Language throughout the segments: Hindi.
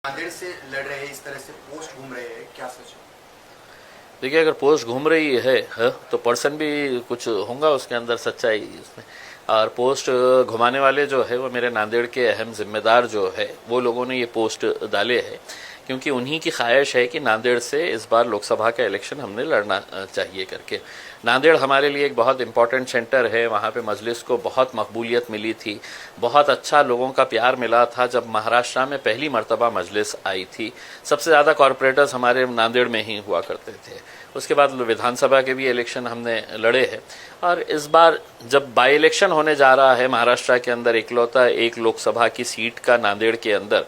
नांदेड़ से लड़ रहे हैं, इस तरह से पोस्ट घूम रहे हैं, क्या सच है? देखिए, अगर पोस्ट घूम रही है तो पर्सन भी कुछ होगा उसके अंदर सच्चाई उसमें। और पोस्ट घुमाने वाले जो है वो मेरे नांदेड़ के अहम जिम्मेदार जो है वो लोगों ने ये पोस्ट डाले हैं, क्योंकि उन्हीं की ख्वाहिश है कि नांदेड़ से इस बार लोकसभा का इलेक्शन हमने लड़ना चाहिए करके। नांदेड़ हमारे लिए एक बहुत इंपॉर्टेंट सेंटर है, वहाँ पे मजलिस को बहुत मकबूलियत मिली थी, बहुत अच्छा लोगों का प्यार मिला था जब महाराष्ट्र में पहली मर्तबा मजलिस आई थी। सबसे ज़्यादा कॉरपोरेटर्स हमारे नांदेड़ में ही हुआ करते थे। उसके बाद विधानसभा के भी इलेक्शन हमने लड़े हैं, और इस बार जब बाई इलेक्शन होने जा रहा है महाराष्ट्र के अंदर इकलौता एक लोकसभा की सीट का नांदेड़ के अंदर,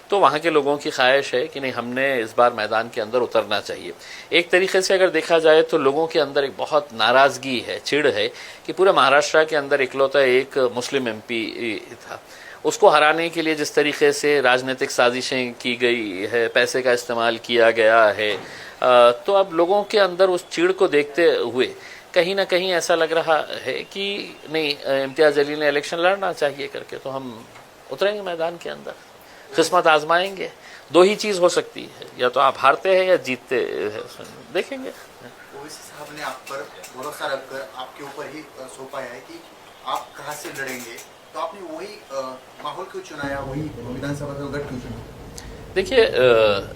तो वहाँ के लोगों की ख्वाहिश है कि नहीं, हमने इस बार मैदान के अंदर उतरना चाहिए। एक तरीके से अगर देखा जाए तो लोगों के अंदर एक बहुत नाराज़गी है, चिढ़ है कि पूरे महाराष्ट्र के अंदर इकलौता एक मुस्लिम एमपी था। उसको हराने के लिए जिस तरीके से राजनीतिक साजिशें की गई है, पैसे का इस्तेमाल किया गया है, तो अब लोगों के अंदर उस चिढ़ को देखते हुए कहीं ना कहीं ऐसा लग रहा है कि नहीं, इम्तियाज़ अली ने इलेक्शन लड़ना चाहिए करके, तो हम उतरेंगे मैदान के अंदर, किस्मत आजमाएंगे। दो ही चीज़ हो सकती है, या तो आप हारते हैं या जीतते हैं, देखेंगे। ओवैसी साहब ने आप पर भरोसा रखकर आपके ऊपर ही सौंपा है कि आप कहाँ से लड़ेंगे, तो आपने वही माहौल क्यों चुनाया, वही विधानसभा का गढ़ क्यों चुना? देखिए,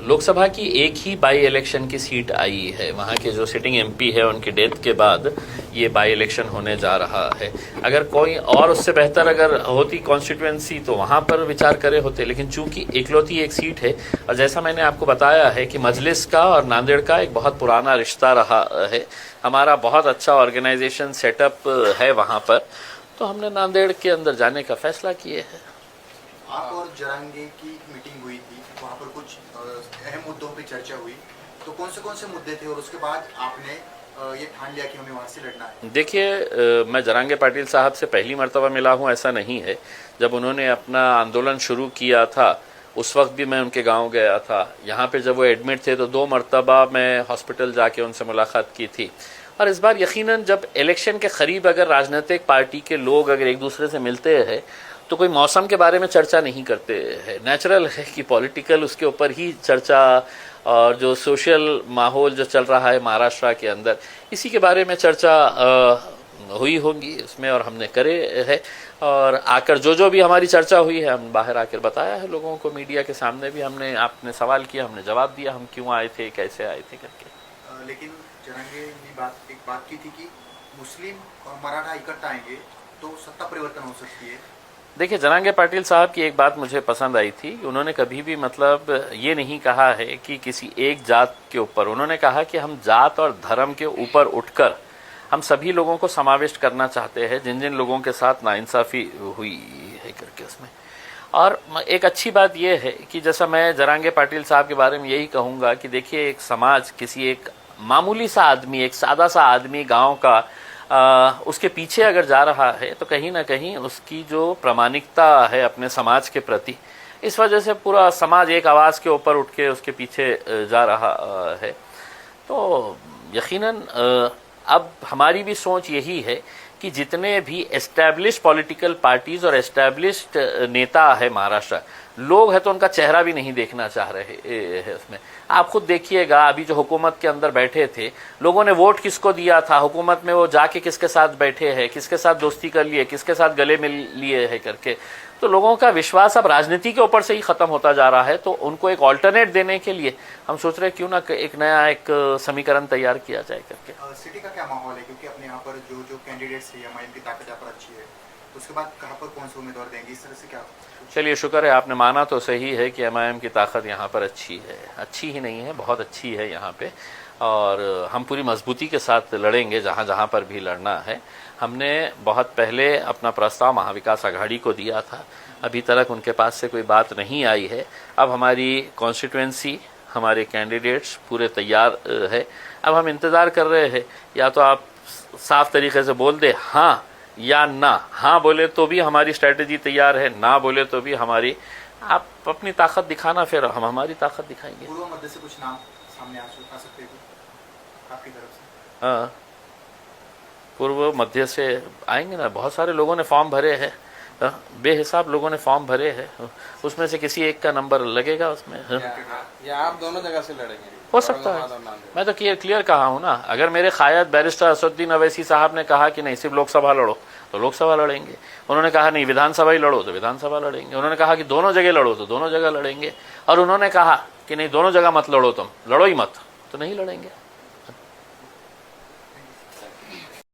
लोकसभा की एक ही बाई इलेक्शन की सीट आई है, वहाँ के जो सिटिंग एमपी है उनकी डेथ के बाद ये बाई इलेक्शन होने जा रहा है। अगर कोई और उससे बेहतर अगर होती कॉन्स्टिट्यूएंसी तो वहाँ पर विचार करे होते, लेकिन चूंकि इकलौती एक सीट है, और जैसा मैंने आपको बताया है कि मजलिस का और नांदेड़ का एक बहुत पुराना रिश्ता रहा है, हमारा बहुत अच्छा ऑर्गेनाइजेशन सेटअप है वहाँ पर, तो हमने नांदेड़ के अंदर जाने का फैसला किए है। आप और जरांगे की मीटिंग हुई थी, वहाँ पर कुछ अहम मुद्दों पे चर्चा हुई, तो कौन से मुद्दे थे और उसके बाद आपने ये ठान लिया कि हमें वहाँ से लड़ना है? देखिए, मैं जरांगे पाटिल साहब से पहली मर्तबा मिला हूँ ऐसा नहीं है। जब उन्होंने अपना आंदोलन शुरू किया था उस वक्त भी मैं उनके गांव गया था। यहाँ पे जब वो एडमिट थे तो 2 मर्तबा मैं हॉस्पिटल जाके उनसे मुलाकात की थी। और इस बार यकीनन जब इलेक्शन के करीब अगर राजनीतिक पार्टी के लोग अगर एक दूसरे से मिलते हैं तो कोई मौसम के बारे में चर्चा नहीं करते हैं। नेचुरल है कि पॉलिटिकल उसके ऊपर ही चर्चा, और जो सोशल माहौल जो चल रहा है महाराष्ट्र के अंदर, इसी के बारे में चर्चा हुई होगी उसमें, और हमने करे है। और आकर जो भी हमारी चर्चा हुई है हम बाहर आकर बताया है लोगों को, मीडिया के सामने भी हमने, आपने सवाल किया हमने जवाब दिया, हम क्यों आए थे, कैसे आए थे करके। लेकिन जरांगे ने एक बात की थी कि मुस्लिम और मराठा इकट्ठा आएंगे तो सत्ता परिवर्तन हो सकती है। देखिए, जरांगे पाटिल साहब की एक बात मुझे पसंद आई थी, उन्होंने कभी भी मतलब ये नहीं कहा है कि किसी एक जात के ऊपर, उन्होंने कहा कि हम जात और धर्म के ऊपर उठकर हम सभी लोगों को समाविष्ट करना चाहते हैं जिन जिन लोगों के साथ नाइंसाफ़ी हुई है करके उसमें। और एक अच्छी बात यह है कि जैसा मैं जरांगे पाटिल साहब के बारे में यही कहूँगा कि देखिए, एक समाज, किसी एक मामूली सा आदमी, एक सादा सा आदमी गाँव का, उसके पीछे अगर जा रहा है तो कहीं ना कहीं उसकी जो प्रामाणिकता है अपने समाज के प्रति, इस वजह से पूरा समाज एक आवाज़ के ऊपर उठ के उसके पीछे जा रहा है। तो यकीनन अब हमारी भी सोच यही है कि जितने भी एस्टैब्लिश पॉलिटिकल पार्टीज और एस्टैब्लिश्ड नेता है महाराष्ट्र, लोग हैं तो उनका चेहरा भी नहीं देखना चाह रहे हैं उसमें। आप खुद देखिएगा, अभी जो हुकूमत के अंदर बैठे थे, लोगों ने वोट किसको दिया था, हुकूमत में वो जाके किसके साथ बैठे हैं, किसके साथ दोस्ती कर लिए, किसके साथ गले मिल लिए है करके, तो लोगों का विश्वास अब राजनीति के ऊपर से ही खत्म होता जा रहा है। तो उनको एक ऑल्टरनेट देने के लिए हम सोच रहे हैं क्यों ना एक नया एक समीकरण तैयार किया जाए करके। सिटी का क्या माहौल है, क्योंकि अपने यहाँ पर जो कैंडिडेट्स है, एमआईएम की ताकत यहाँ पर अच्छी है, उसके बाद कहाँ पर कौन से उम्मीदवार देंगे, इस तरह से क्या? चलिए, शुक्र है आपने माना तो सही है कि एमआईएम की ताकत यहाँ पर अच्छी है, अच्छी ही नहीं है बहुत अच्छी है यहाँ पे, और हम पूरी मजबूती के साथ लड़ेंगे जहाँ जहाँ पर भी लड़ना है। हमने बहुत पहले अपना प्रस्ताव महाविकास आघाड़ी को दिया था, अभी तक उनके पास से कोई बात नहीं आई है। अब हमारी कॉन्स्टिट्यूएंसी, हमारे कैंडिडेट्स पूरे तैयार है। अब हम इंतज़ार कर रहे हैं, या तो आप साफ तरीके से बोल दे हाँ या ना। हाँ बोले तो भी हमारी स्ट्रेटजी तैयार है, ना बोले तो भी हमारी, आप अपनी ताकत दिखाना, फिर हम हमारी ताकत दिखाएंगे। पूर्व मध्य से कुछ नाम सामने आ सकते हैं आपकी तरफ से? हाँ, पूर्व मध्य से आएंगे ना, बहुत सारे लोगों ने फॉर्म भरे हैं, बेहिसाब लोगों ने फॉर्म भरे हैं, उसमें से किसी एक का नंबर लगेगा उसमें। या आप दोनों जगह से लड़ेंगे? हो सकता है, मैं तो क्लियर कहा हूँ ना। अगर मेरे कायद बैरिस्टर असदुद्दीन अवैसी साहब ने कहा कि नहीं सिर्फ लोकसभा लड़ो तो लोकसभा लड़ेंगे, उन्होंने कहा नहीं विधानसभा ही लड़ो तो विधानसभा लड़ेंगे, उन्होंने कहा कि दोनों जगह लड़ो तो दोनों जगह लड़ेंगे, और उन्होंने कहा कि नहीं दोनों जगह मत लड़ो, तुम लड़ो ही मत, तो नहीं लड़ेंगे।